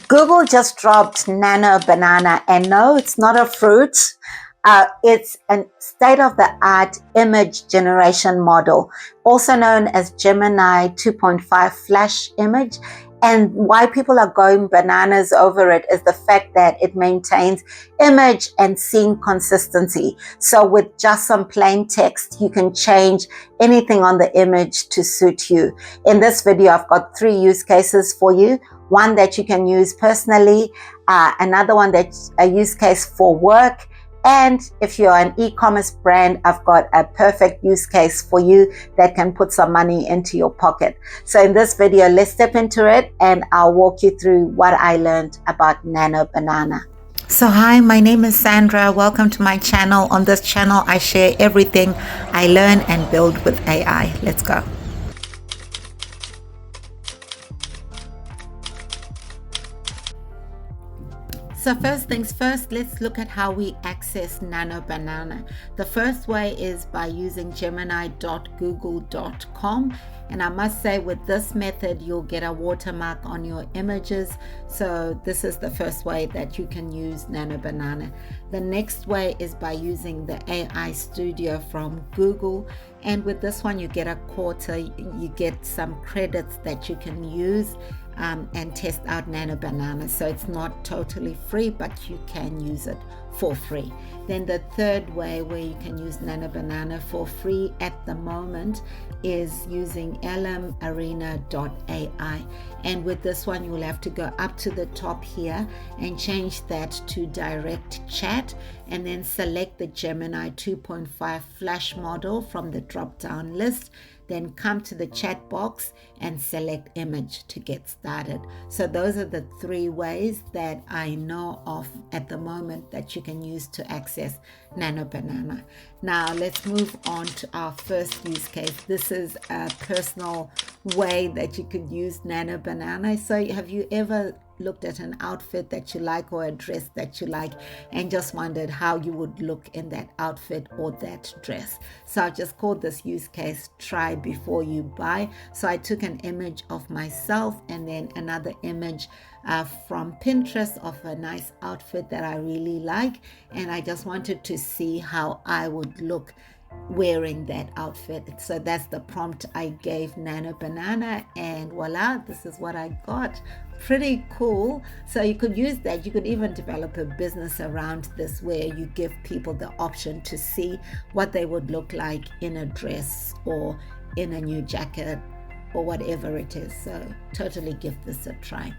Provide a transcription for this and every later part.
Google just dropped Nano Banana, and no, it's not a fruit. It's a state-of-the-art image generation model, also known as Gemini 2.5 Flash Image. And why people are going bananas over it is the fact that it maintains image and scene consistency. So with just some plain text, you can change anything on the image to suit you. In this video, I've got 3 use cases for you. One that you can use personally, another one that's a use case for work, and if you're an e-commerce brand, I've got a perfect use case for you that can put some money into your pocket. So in this video, let's step into it and I'll walk you through what I learned about Nano Banana. So hi, my name is Sandra. Welcome to my channel. On this channel, I share everything I learn and build with AI. Let's go. So first things first, let's look at how we access Nano Banana. The first way is by using Gemini.Google.com. And I must say with this method, you'll get a watermark on your images. So this is the first way that you can use Nano Banana. The next way is by using the AI Studio from Google. And with this one, you get a quarter, you get some credits that you can use and test out Nano Banana. So it's not totally free, but you can use it for free. Then the third way where you can use Nano Banana for free at the moment is using lmarena.ai. And with this one, you will have to go up to the top here and change that to direct chat, and then select the Gemini 2.5 Flash model from the drop-down list. Then come to the chat box and select image to get started. So those are the 3 ways that I know of at the moment that you can use to access Nano Banana. Now let's move on to our first use case. This is a personal way that you could use Nano Banana. So have you ever looked at an outfit that you like or a dress that you like and just wondered how you would look in that outfit or that dress? So I just called this use case try before you buy. So I took an image of myself and then another image from Pinterest of a nice outfit that I really like, and I just wanted to see how I would look wearing that outfit. So that's the prompt I gave Nano Banana, and voila, this is what I got. Pretty cool. So you could use that. You could even develop a business around this where you give people the option to see what they would look like in a dress or in a new jacket or whatever it is. So totally give this a try.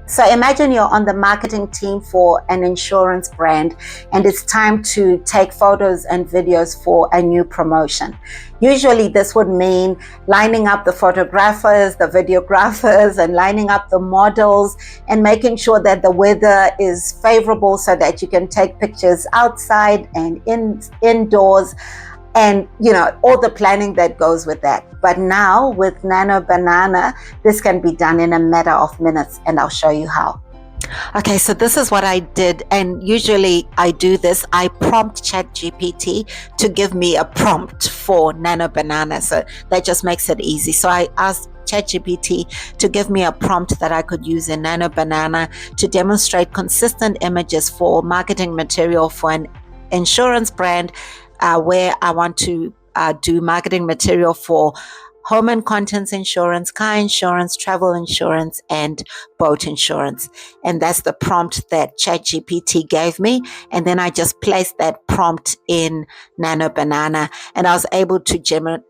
So imagine you're on the marketing team for an insurance brand and it's time to take photos and videos for a new promotion. Usually this would mean lining up the photographers, the videographers, and lining up the models and making sure that the weather is favorable so that you can take pictures outside and indoors. And all the planning that goes with that. But now with Nano Banana, this can be done in a matter of minutes, and I'll show you how. Okay, so this is what I did, and usually I do this. I prompt ChatGPT to give me a prompt for Nano Banana, so that just makes it easy. So I asked ChatGPT to give me a prompt that I could use in Nano Banana to demonstrate consistent images for marketing material for an insurance brand, where I want to do marketing material for home and contents insurance, car insurance, travel insurance, and boat insurance. And that's the prompt that ChatGPT gave me. And then I just placed that prompt in Nano Banana, and I was able to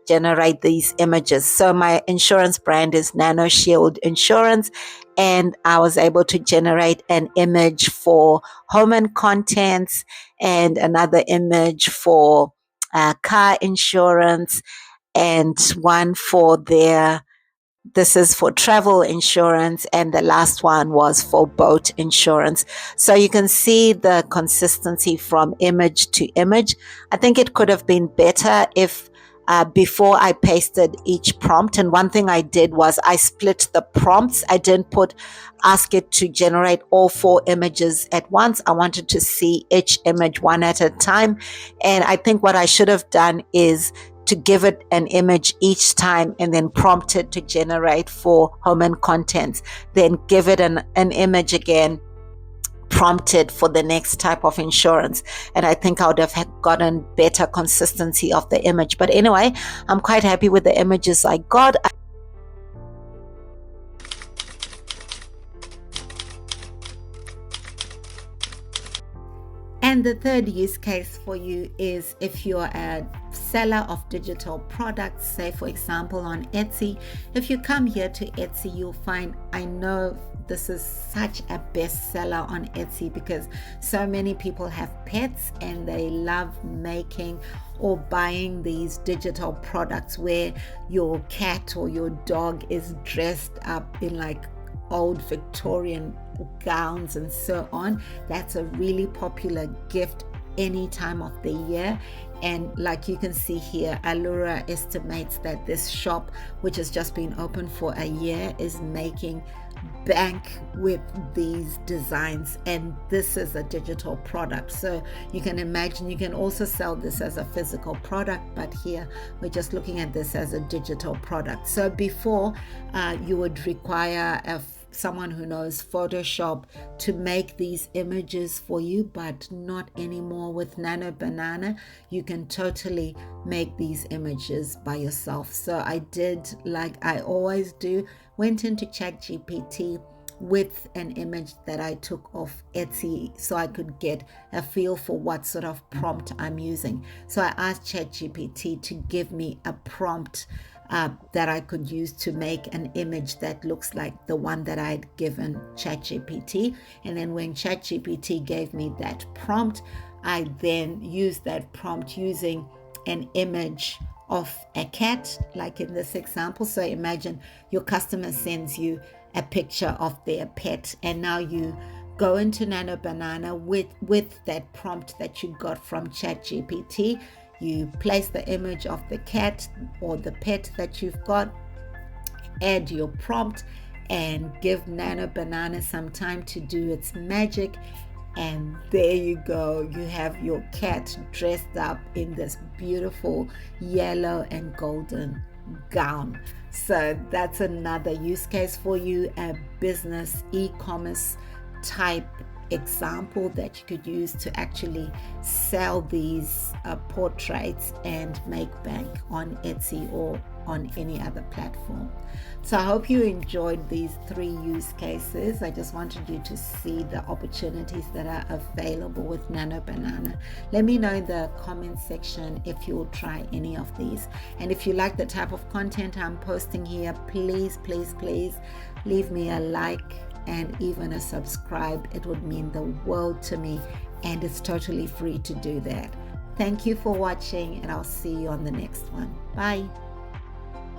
generate these images. So my insurance brand is Nano Shield Insurance, and I was able to generate an image for home and contents and another image for car insurance, and one for this is for travel insurance, and the last one was for boat insurance. So you can see the consistency from image to image. I think it could have been better if before I pasted each prompt. And one thing I did was I split the prompts. I didn't ask it to generate all 4 images at once. I wanted to see each image one at a time. And I think what I should have done is to give it an image each time and then prompt it to generate 4 home and contents. Then give it an image again, prompted for the next type of insurance. And I think I would have gotten better consistency of the image. But anyway, I'm quite happy with the images I got. And the third use case for you is if you're a seller of digital products, say for example on Etsy. If you come here to Etsy, you'll find, I know this is such a bestseller on Etsy because so many people have pets and they love making or buying these digital products where your cat or your dog is dressed up in like old Victorian gowns and so on. That's a really popular gift any time of the year. And like you can see here, Allura estimates that this shop, which has just been open for a year, is making bank with these designs, and this is a digital product. So you can imagine you can also sell this as a physical product, but here we're just looking at this as a digital product. So before you would require someone who knows Photoshop to make these images for you, but not anymore. With Nano Banana, you can totally make these images by yourself. So I did, like I always do, went into ChatGPT with an image that I took off Etsy so I could get a feel for what sort of prompt I'm using. So I asked ChatGPT to give me a prompt that I could use to make an image that looks like the one that I had given ChatGPT. And then when ChatGPT gave me that prompt, I then used that prompt using an image of a cat, like in this example. So imagine your customer sends you a picture of their pet, and now you go into Nano Banana with that prompt that you got from ChatGPT. You place the image of the cat or the pet that you've got, add your prompt, and give Nano Banana some time to do its magic. And there you go. You have your cat dressed up in this beautiful yellow and golden gown. So that's another use case for you, a business e-commerce type example that you could use to actually sell these portraits and make bank on Etsy or on any other platform. So I hope you enjoyed these 3 use cases. I just wanted you to see the opportunities that are available with Nano Banana. Let me know in the comment section if you'll try any of these. And if you like the type of content I'm posting here, please leave me a like and even a subscribe. It would mean the world to me, and it's totally free to do that. Thank you for watching, and I'll see you on the next one. Bye.